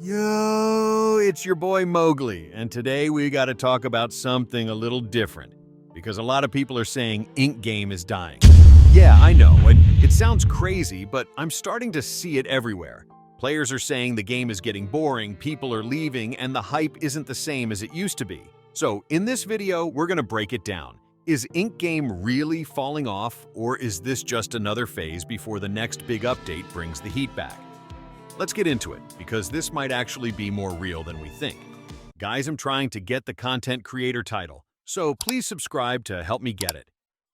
Yo, it's your boy Mowgli, and today we gotta talk about something a little different. Because a lot of people are saying Inkgame is dying. Yeah, I know, it sounds crazy, but I'm starting to see it everywhere. Players are saying the game is getting boring, people are leaving, and the hype isn't the same as it used to be. So, in this video, we're gonna break it down. Is Inkgame really falling off, or is this just another phase before the next big update brings the heat back? Let's get into it, because this might actually be more real than we think. Guys, I'm trying to get the content creator title, so please subscribe to help me get it.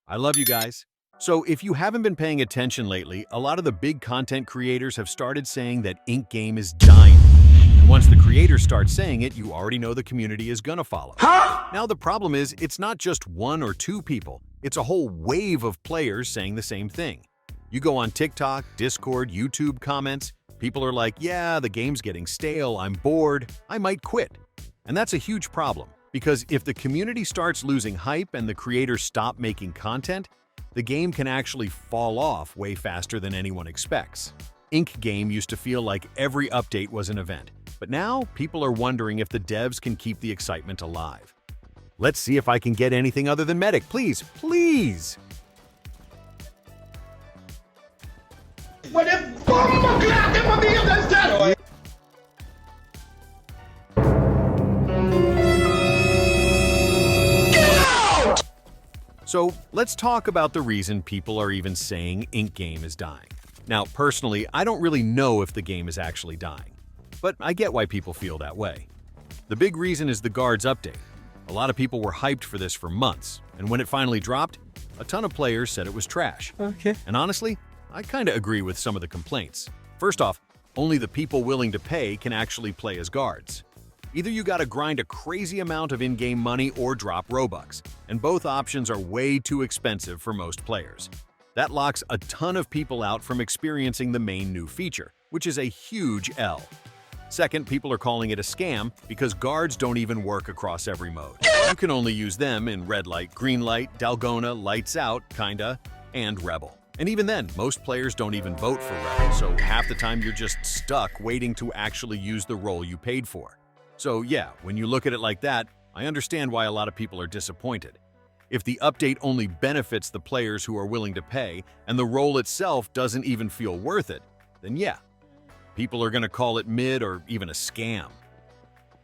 I love you guys. So if you haven't been paying attention lately, a lot of the big content creators have started saying that Inkgame is dying. And once the creators start saying it, you already know the community is gonna follow. Now the problem is, it's not just one or two people, it's a whole wave of players saying the same thing. You go on TikTok, Discord, YouTube comments, people are like, yeah, the game's getting stale, I'm bored, I might quit. And that's a huge problem, because if the community starts losing hype and the creators stop making content, the game can actually fall off way faster than anyone expects. Inkgame used to feel like every update was an event, but now people are wondering if the devs can keep the excitement alive. Let's see if I can get anything other than mythic, please, please! So let's talk about the reason people are even saying Inkgame is dying. Now, personally, I don't really know if the game is actually dying, but I get why people feel that way. The big reason is the guards update. A lot of people were hyped for this for months, and when it finally dropped, a ton of players said it was trash. Okay. And honestly, I kinda agree with some of the complaints. First off, only the people willing to pay can actually play as guards. Either you gotta grind a crazy amount of in-game money or drop Robux, and both options are way too expensive for most players. That locks a ton of people out from experiencing the main new feature, which is a huge L. Second, people are calling it a scam because guards don't even work across every mode. You can only use them in red light, green light, Dalgona, lights out, kinda, and rebel. And even then, most players don't even vote for rebel, so half the time you're just stuck waiting to actually use the role you paid for. So yeah, when you look at it like that, I understand why a lot of people are disappointed. If the update only benefits the players who are willing to pay, and the role itself doesn't even feel worth it, then yeah, people are gonna call it mid or even a scam.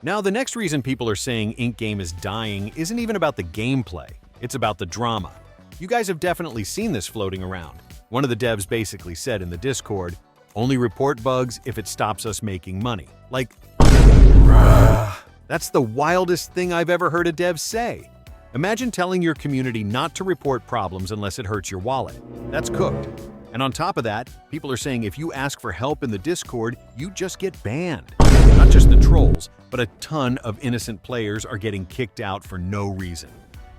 Now, the next reason people are saying Inkgame is dying isn't even about the gameplay, it's about the drama. You guys have definitely seen this floating around. One of the devs basically said in the Discord, only report bugs if it stops us making money. Like, that's the wildest thing I've ever heard a dev say. Imagine telling your community not to report problems unless it hurts your wallet. That's cooked. And on top of that, people are saying if you ask for help in the Discord, you just get banned. Not just the trolls, but a ton of innocent players are getting kicked out for no reason.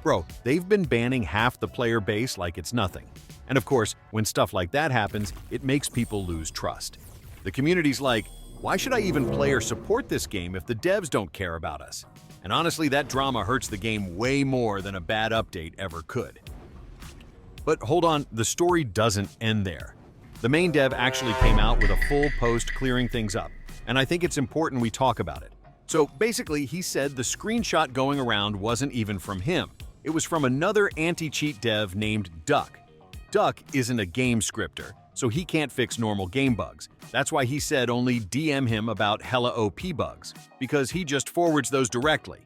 Bro, they've been banning half the player base like it's nothing. And of course, when stuff like that happens, it makes people lose trust. The community's like, why should I even play or support this game if the devs don't care about us? And honestly, that drama hurts the game way more than a bad update ever could. But hold on, the story doesn't end there. The main dev actually came out with a full post clearing things up, and I think it's important we talk about it. So basically, he said the screenshot going around wasn't even from him. It was from another anti-cheat dev named Duck. Duck isn't a game scripter, so he can't fix normal game bugs. That's why he said only DM him about hella OP bugs, because he just forwards those directly.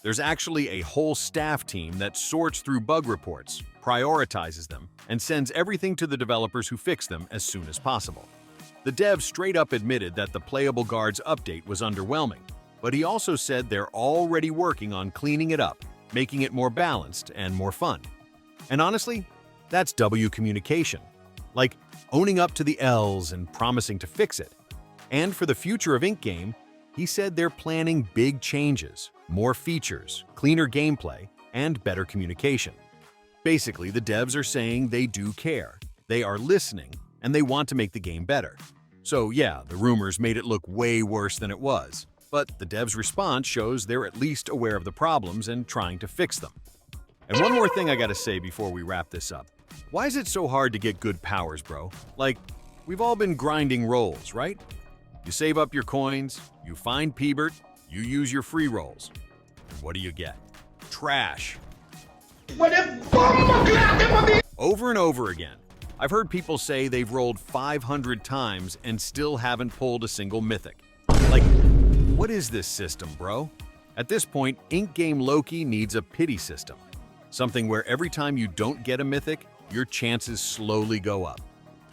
There's actually a whole staff team that sorts through bug reports, prioritizes them, and sends everything to the developers who fix them as soon as possible. The dev straight up admitted that the Playable Guards update was underwhelming, but he also said they're already working on cleaning it up, making it more balanced and more fun. And honestly, that's W communication. Like, owning up to the L's and promising to fix it. And for the future of Inkgame, he said they're planning big changes, more features, cleaner gameplay, and better communication. Basically, the devs are saying they do care, they are listening, and they want to make the game better. So yeah, the rumors made it look way worse than it was, but the devs' response shows they're at least aware of the problems and trying to fix them. And one more thing I gotta say before we wrap this up. Why is it so hard to get good powers, bro? Like, we've all been grinding roles, right? You save up your coins, you find Peebert, you use your free rolls. And what do you get? Trash. Over and over again. I've heard people say they've rolled 500 times and still haven't pulled a single mythic. Like, what is this system, bro? At this point, Inkgame Loki needs a pity system. Something where every time you don't get a mythic, your chances slowly go up.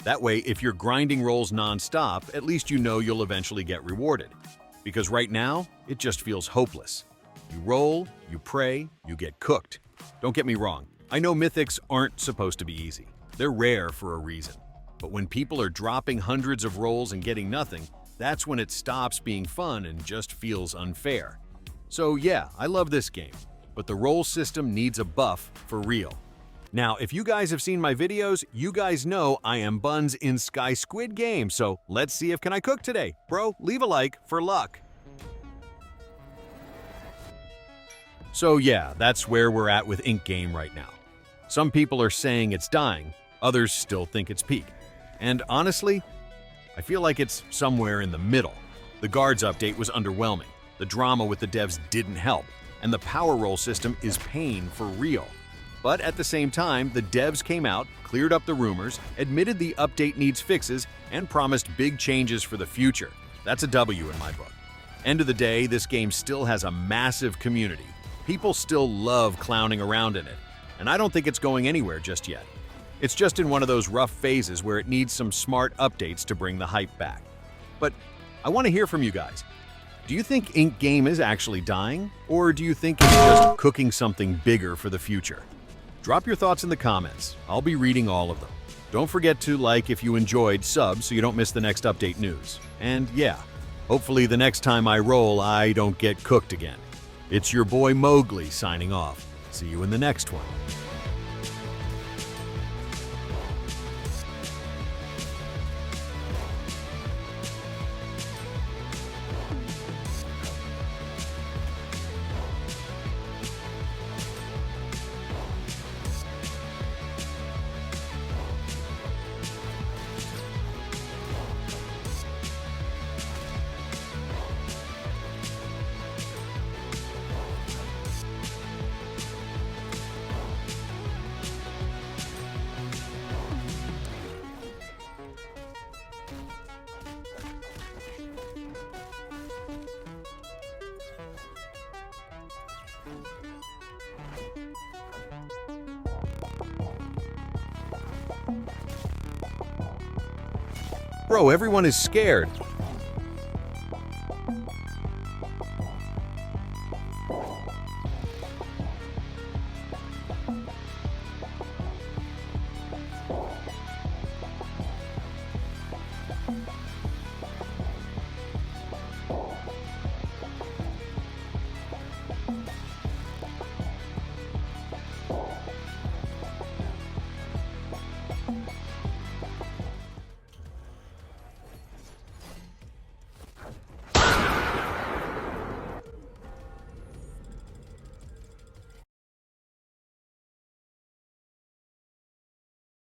That way, if you're grinding rolls non-stop, at least you know you'll eventually get rewarded. Because right now, it just feels hopeless. You roll, you pray, you get cooked. Don't get me wrong, I know mythics aren't supposed to be easy. They're rare for a reason. But when people are dropping hundreds of rolls and getting nothing, that's when it stops being fun and just feels unfair. So yeah, I love this game, but the roll system needs a buff for real. Now, if you guys have seen my videos, you guys know I am Buns in Sky Squid Game, so let's see if can I cook today. Bro, leave a like for luck. So yeah, that's where we're at with Inkgame right now. Some people are saying it's dying, others still think it's peak. And honestly, I feel like it's somewhere in the middle. The guards update was underwhelming, the drama with the devs didn't help, and the power roll system is pain for real. But at the same time, the devs came out, cleared up the rumors, admitted the update needs fixes, and promised big changes for the future. That's a W in my book. End of the day, this game still has a massive community. People still love clowning around in it, and I don't think it's going anywhere just yet. It's just in one of those rough phases where it needs some smart updates to bring the hype back. But I want to hear from you guys. Do you think Inkgame is actually dying, or do you think it's just cooking something bigger for the future? Drop your thoughts in the comments. I'll be reading all of them. Don't forget to like if you enjoyed, sub so you don't miss the next update news. And yeah, hopefully the next time I roll, I don't get cooked again. It's your boy Mowgli signing off. See you in the next one. Bro, everyone is scared.